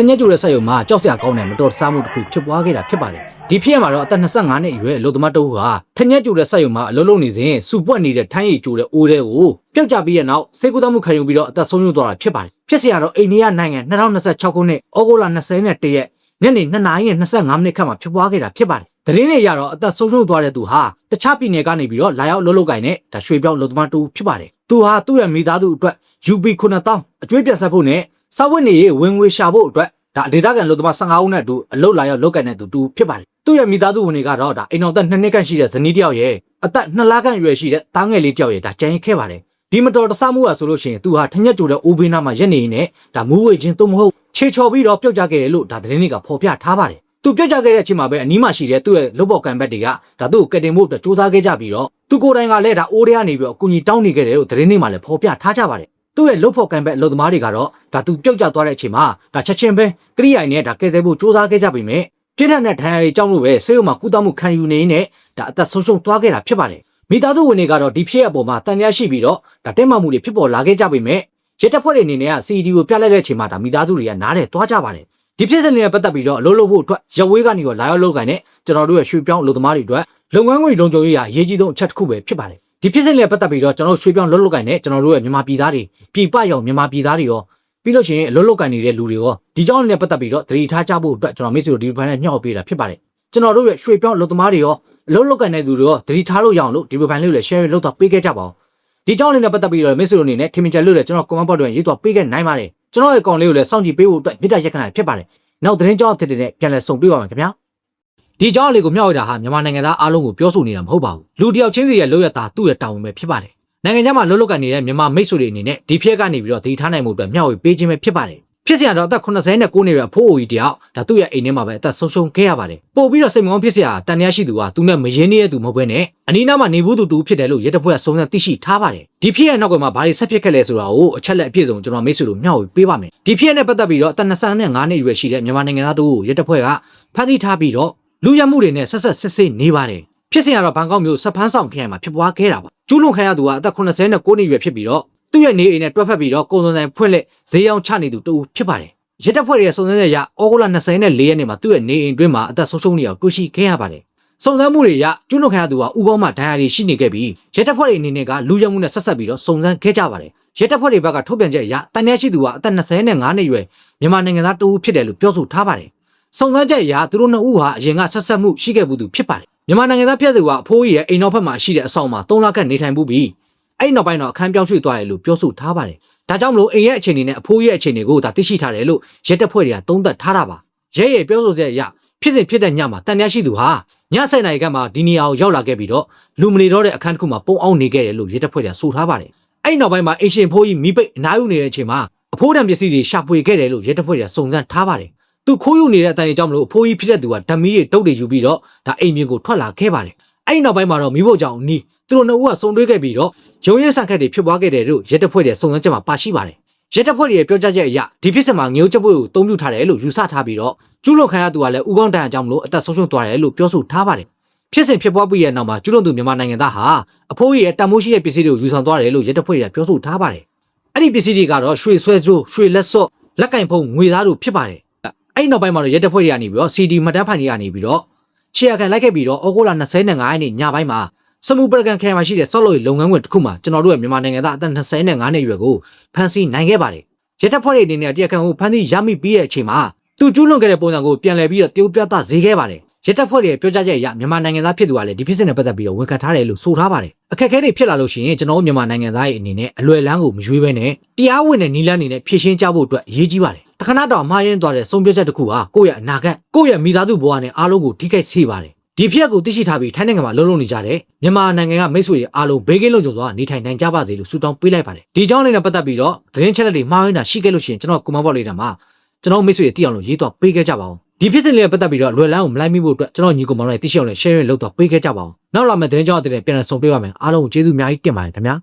ညက်ကျိုတဲ့ဆက်ရုံမှာကြောက်စရာကောင်းတဲ့မတော်တဆမှုတစ်ခုဖြစ်ပွားခဲ့တာဖြစ်ပါတယ်ဒီဖြစ်ရမှာတော့အသက်25နှစ်အရွယ်အလုပ်သမားတဦးဟာထညက်ကျိုတဲ့ဆက်ရုံမှာအလုပ်လုပ်နေစဉ်စူပွက်နေတဲ့ထမ်းရည်ကျိုတဲ့အိုးတွေကိုပျောက်ကျပြီးတဲ့နောက်စေကူတမှုခံယူပြီးတော့အသက်ဆုံးရှုံးသွားတာဖြစ်ပါတယ်ဖြစ်စရာတော့အိန္ဒိယနိုင်ငံ2026ခုနှစ်ဩဂုတ်လ21ရက်ညနေ2နာရီနဲ့25မိနစ်ခန့်မှာဖြစ်ပွားခဲ့တာဖြစ်ပါတယ်သတင်းတွေရတော့အသက်ဆုံးရှုံးသွားတဲ့သူဟာတခြားပြည်နယ်ကနေပြီးတော့လာရောက်လှုပ်လှုပ်ကိုင်နဲ့ဒါရွှေပြောင်းအလုပ်သမားတဦးဖြစ်ပါတယ်သူဟာသူ့ရဲ့မိသားစုအတွက် UP 9000အကျွေးပြတ်ဆက်ဖို့နဲ့စာဝတ်နေရေးဝင်ငွေရှာဖို့အတွက်ဒါဒေသခံလူသမား15ဦးနဲ့အတူအလုပ်လာရောက်လုပ်ကိုင်တဲ့သူတူဖြစ်ပါတယ်သူ့ရဲ့မိသားစုဝင်တွေကတော့ဒါအိမ်တော်သက်2နှစ်ခန့်ရှိတဲ့ဇနီးတယောက်ရဲ့အသက်2လခန့်အရွယ်ရှိတဲ့တားငယ်လေးတယောက်ရဲ့ဒါကြံရင်ခဲ့ပါတယ်ဒီမတော်တဆမှုဟာဆိုလို့ရှိရင်သူဟာထညက်ကျိုတဲ့အိုးဘေးနားမှာရက်နေနေဒါမူးဝေခြင်းသို့မဟုတ်ခြေချော်ပြီးတော့ပြုတ်ကျခဲ့တယ်လို့ဒါသတင်းတွေကဖော်ပြထားပါတယ်သူပြုတ်ကျခဲ့တဲ့အချိန်မှာပဲအနီးမှာရှိတဲ့သူ့ရဲ့လုပ်ပေါ်ကံဘက်တွေကဒါသူ့ကိုကတင်ဖို့အတွက်စူးစမ်းခဲ့ကြပြီးတော့သူကိုယ်တိုင်ကလည်းဒါအိုးထဲကနေပြီးတော့အကူကြီးတောင်းနေခဲ့တယ်လို့သတင်းတွေမှာလည်းဖော်ပြထားကြပါတယ်သူ့ရဲ့လုပ်ဖို့ကံဘက်အလုပ်သမားတွေကတော့ဒါသူပြုတ်ကျသွားတဲ့အချိန်မှာဒါချက်ချင်းပဲကရိယာနဲ့ဒါကဲသေးဖို့စူးစမ်းခဲ့ကြပြီမဲ့ပြင်းထန်တဲ့ဒဏ်ရာတွေကြောင့်လို့ပဲဆေးရုံမှာကုသမှုခံယူနေနေဒါအသက်ဆုံးရှုံးသွားခဲ့တာဖြစ်ပါတယ်မိသားစုဝင်တွေကတော့ဒီဖြစ်ရပေါ်မှာတန်ရရှိပြီးတော့ဒါတင်းမာမှုတွေဖြစ်ပေါ်လာခဲ့ကြပြီမဲ့ရဲတပ်ဖွဲ့တွေအနေနဲ့က CED ကိုပြလိုက်တဲ့အချိန်မှာဒါမိသားစုတွေကနားတယ်သွားကြပါတယ်ဒီဖြစ်စဉ်တွေနဲ့ပတ်သက်ပြီးတော့အလုပ်လုပ်ဖို့အတွက်ရဝေးကနေရောလာရောက်လုပ်ကိုင်တဲ့ကျွန်တော်တို့ရဲ့ရွှေပြောင်းအလုပ်သမားတွေအတွက်လုပ်ငန်းခွင်လုံခြုံရေးအရေးကြီးဆုံးအချက်တစ်ခုပဲဖြစ်ပါတယ်ဒီဖြစ်စဉ်တွေပတ်သက်ပြီးတော့ကျွန်တော်တို့ရွှေပြောင်းလုပ်ကိုင်တဲ့ကျွန်တော်တို့ရဲ့မြန်မာပြည်သားတွေပြည်ပရောက်မြန်မာပြည်သားတွေရောပြီးလို့ရှိရင်အလုပ်လုပ်ကိုင်နေတဲ့လူတွေရောဒီကြောင်းတွေနဲ့ပတ်သက်ပြီးတော့သတိထားကြဖို့အတွက်ကျွန်တော်မိတ်ဆွေတို့ဒီဘက်နဲ့ညှော့ပေးတာဖြစ်ပါတယ်ကျွန်တော်တို့ရဲ့ရွှေပြောင်းအလုပ်သမားတွေရောအလုပ်လုပ်ကိုင်တဲ့သူတွေရောသတိထားလို့ရအောင်လို့ဒီဘက်လေးကိုလည်း share လုပ်တော့ပေးခဲ့ကြပါဦးဒီကြောင်းလေးနဲ့ပတ်သက်ပြီးတော့မိတ်ဆွေတို့အနေနဲ့ထင်မြင်ချက်လို့လည်းကျွန်တော် comment box တွေရေးတော့ပေးခဲ့နိုင်ပါတယ်ကျွန်တော်ရဲ့အကောင့်လေးကိုလည်းစောင့်ကြည့်ပေးဖို့အတွက်မြစ်တာရက်ခဏဖြစ်ပါတယ်နောက်သတင်းကြောင်းအသစ်တွေနဲ့ပြန်လည်ဆုံတွေ့ပါမယ်ခင်ဗျာဒီကြောင်းလေးကိုမျှဝေတာဟာမြန်မာနိုင်ငံသားအားလုံးကိုပြောဆိုနေတာမဟုတ်ပါဘူးလူတယောက်ချင်းစီရဲ့လုပ်ရတာသူ့ရဲ့တာဝန်ပဲဖြစ်ပါတယ်နိုင်ငံခြားမှာလှုပ်လှုပ်ကန်နေတဲ့မြန်မာမိတ်ဆွေတွေအနေနဲ့ဒီဖြစ်ကနေပြီးတော့ဒီထားနိုင်မှုအတွက်မျှဝေပေးခြင်းပဲဖြစ်ပါတယ်ဖြစ်စရာတော့အသက်89နှစ်ရွယ်အဖိုးအိုကြီးတယောက်ဒါသူ့ရဲ့အိမ်ထဲမှာပဲအသက်ဆုံးရှုံးခဲ့ရပါတယ်ပို့ပြီးတော့စိတ်မကောင်းဖြစ်စရာတန်တရားရှိသူဟာသူနဲ့မရင်းနှီးတဲ့သူမဟုတ်ဘဲနဲ့အနီးနားမှာနေဘူးသူတူဖြစ်တယ်လို့ရဲတပ်ဖွဲ့ကစုံစမ်းသိရှိထားပါတယ်ဒီဖြစ်ရဲ့နောက်ကွယ်မှာဘာတွေဆက်ဖြစ်ခဲ့လဲဆိုတာကိုအချက်လက်အပြည့်စုံကျွန်တော်မိတ်ဆွေတို့မျှဝေပေးပါမယ်ဒီဖြစ်နဲ့ပတ်သက်ပြီးတော့အသက်25နှစ်ရွယ်ရှိတဲ့မြန်မာနိုင်ငံသားတို့ကိုရဲတပ်ဖွဲ့ကဖမ်းဆီးထားပြီးတော့လူရမှုတွေနဲ့ဆက်စစ်ဆေးနေပါတယ်ဖြစ်စဉ်ကတော့ဘန်ကောက်မြို့စဖန်းဆောင်ခရိုင်မှာဖြစ်ပွားခဲ့တာပါကျူးလွန်ခံရသူကအသက်89နှစ်ရွယ်ဖြစ်ပြီးတော့သူ့ရဲ့နေအိမ်နဲ့တွဲဖက်ပြီးတော့ကုန်စုံဆိုင်ဖွင့်လက်ဈေးရောင်းချနေသူတူဖြစ်ပါတယ်ရဲတပ်ဖွဲ့ရဲ့စုံစမ်းချက်အရဩဂုတ်လ24ရက်နေ့မှာသူ့ရဲ့နေအိမ်တွင်းမှာအသက်ဆုံးရှုံးနေအောင်တွေ့ရှိခဲ့ရပါတယ်စုံစမ်းမှုတွေအရကျူးလွန်ခံရသူကဥပေါင်းမှာဒဏ်ရာတွေရှိနေခဲ့ပြီးရဲတပ်ဖွဲ့တွေအနေနဲ့ကလူရဲမှုနဲ့ဆက်ဆက်ပြီးတော့စုံစမ်းခဲ့ကြပါတယ်ရဲတပ်ဖွဲ့တွေဘက်ကထုတ်ပြန်ချက်အရတန်ရရှိသူကအသက်25နှစ်ရွယ်မြန်မာနိုင်ငံသားတူဖြစ်တယ်လို့ပြောဆိုထားပါတယ်စုံစမ်းချက်အရသူတို့နှစ်ဦးဟာအရင်ကဆက်ဆက်မှုရှိခဲ့မှုသူဖြစ်ပါတယ်မြန်မာနိုင်ငံသားဖြစ်သူကအဖိုးကြီးရဲ့အိမ်နောက်ဘက်မှာရှိတဲ့အဆောင်မှာ3လခန့်နေထိုင်မှုပြီးအဲ့နောက်ပိုင်းတော့အခန်းပြောင်းရွှေ့သွားတယ်လို့ပြောဆိုထားပါတယ်ဒါကြောင့်မလို့အိမ်ရဲ့အခြေအနေနဲ့အဖိုးရဲ့အခြေအနေကိုဒါသိရှိထားတယ်လို့ရဲတပ်ဖွဲ့တွေကသုံးသပ်ထားတာပါရဲရဲ့ပြောဆိုချက်အရဖြစ်စဉ်ဖြစ်တဲ့ညမှာတန်ရရှိသူဟာည7:00နာရီခန့်မှာဒီနေရာကိုရောက်လာခဲ့ပြီးတော့လူမနေတော့တဲ့အခန်းတစ်ခုမှာပုံအောင်နေခဲ့တယ်လို့ရဲတပ်ဖွဲ့တွေကဆိုထားပါတယ်အဲ့နောက်ပိုင်းမှာအင်ရှင်ဖိုးကြီးမိပိတ်အနားယူနေတဲ့အချိန်မှာအဖိုးတံပစ္စည်းတွေရှာဖွေခဲ့တယ်လို့ရဲတပ်ဖွဲ့တွေကစုံစမ်းထားပါတယ်သူခိုးယူနေတဲ့အတန်တွေကြောင့်မလို့အဖိုးကြီးဖြစ်တဲ့သူကဓမီတွေတုတ်တွေယူပြီးတော့ဒါအိမ်ပြင်ကိုထွက်လာခဲ့ပါတယ်အဲ့နောက်ပိုင်းမှာတော့မိဖို့ကြောင့်နီးသူတို့နှစ်ဦးကစုံတွဲခဲ့ပြီးတော့ရုံရဲဆန်ခက်တွေဖြစ်ပွားခဲ့တယ်လို့ရဲတပ်ဖွဲ့တွေစုံစမ်းချက်မှာပါရှိပါတယ်ရဲတပ်ဖွဲ့တွေရဲ့ပြောကြားချက်အရဒီဖြစ်စဉ်မှာငြိုးချက်ပွဲကိုအသုံးပြုထားတယ်လို့ယူဆထားပြီးတော့ကျူးလွန်ခံရသူကလည်းဥကောင်းတန်အကြောင်းမလို့အသက်ဆုံးရှုံးသွားတယ်လို့ပြောဆိုထားပါတယ်ဖြစ်စဉ်ဖြစ်ပွားပြီးတဲ့နောက်မှာကျူးလွန်သူမြန်မာနိုင်ငံသားဟာအဖိုးကြီးရဲ့တန်မိုးရှိတဲ့ပစ္စည်းတွေကိုယူဆောင်သွားတယ်လို့ရဲတပ်ဖွဲ့တွေကပြောဆိုထားပါတယ်အဲ့ဒီပစ္စည်းတွေကတော့ရွှေဆွဲကြိုးရွှေလက်စော့လက်ကင်ဖုံးငွေသားတို့ဖြစ်ပါတယ်အဲ့နောက်ပိုင်းမှာတော့ရဲတပ်ဖွဲ့တွေကနေပြီးတော့ CD မှတ်တမ်းဖိုင်တွေကနေပြီးတော့ချီယာခံလိုက်ခဲ့ပြီးတော့ဩဂုတ်လ25ရက်နေ့ညပိုင်းမှာစမူပရကန်ခရိုင်မှာရှိတဲ့ဆော့လို့လုပ်ငန်းခွင်တစ်ခုမှာကျွန်တော်တို့ရဲ့မြန်မာနိုင်ငံသားအသက်25နှစ်ရွယ်ကိုဖမ်းဆီးနိုင်ခဲ့ပါတယ်ရဲတပ်ဖွဲ့တွေအနေနဲ့တရားခံကိုဖမ်းဆီးရမိပြီးတဲ့အချိန်မှာသူကျူးလွန်ခဲ့တဲ့ပုံစံကိုပြန်လည်ပြီးတော့တရုတ်ပြသဈေးခဲ့ပါတယ်ရဲတပ်ဖွဲ့တွေပြောကြားချက်အရမြန်မာနိုင်ငံသားဖြစ်သူကလည်းဒီဖြစ်စဉ်နဲ့ပတ်သက်ပြီးတော့ဝန်ခံထားတယ်လို့ဆိုထားပါတယ်အခက်အခဲတွေဖြစ်လာလို့ရှိရင်ကျွန်တော်တို့မြန်မာနိုင်ငံသားရဲ့အနေနဲ့အလွယ်လန်းကိုမရွေးဘဲနဲ့တရားဝင်တဲ့နီလန်းနေနဲ့ဖြည့်ရှင်းကြဖို့အတွက်အရေးကြီးပါတယ်တခဏတော့မှားယွင်းသွားတဲ့ဆုံးဖြတ်ချက်တစ်ခုဟာကိုယ့်ရဲ့အနာဂတ်ကိုယ့်ရဲ့မိသားစုဘဝနဲ့အားလုံးကိုထိခိုက်စေပါတယ်ဒီဖြစ်ကိုသိရှိထားပြီးထိုင်းနိုင်ငံမှာလှုပ်လှုပ်နေကြတဲ့မြန်မာနိုင်ငံကမိတ်ဆွေတွေအားလုံးဘေးကင်းလုံခြုံစွာနေထိုင်နိုင်ကြပါစေလို့ဆုတောင်းပေးလိုက်ပါတယ်ဒီကြောင်းလေးနဲ့ပတ်သက်ပြီးတော့သတင်းချက်လက်တွေမှားယွင်းတာရှိခဲ့လို့ရှိရင်ကျွန်တော်ကွန်မန့်ဘောက်လေးထဲမှာကျွန်တော်မိတ်ဆွေတွေသိအောင်လို့ရေးတော့ပေးခဲ့ကြပါဦးဒီဖြစ်စဉ်လေးနဲ့ပတ်သက်ပြီးတော့လွယ်လန်းကိုမလိုက်မိဖို့အတွက်ကျွန်တော်ညီကောင်မောင်တွေသိရှိအောင်လည်း share လုပ်တော့ပေးခဲ့ကြပါဦးနောက်လာမယ့်သတင်းကြောင်းအသစ်တွေပြန်လည်ဆုံတွေ့ပါမယ်အားလုံးကိုကျေးဇူးအများကြီးတင်ပါတယ်ခင်ဗျာ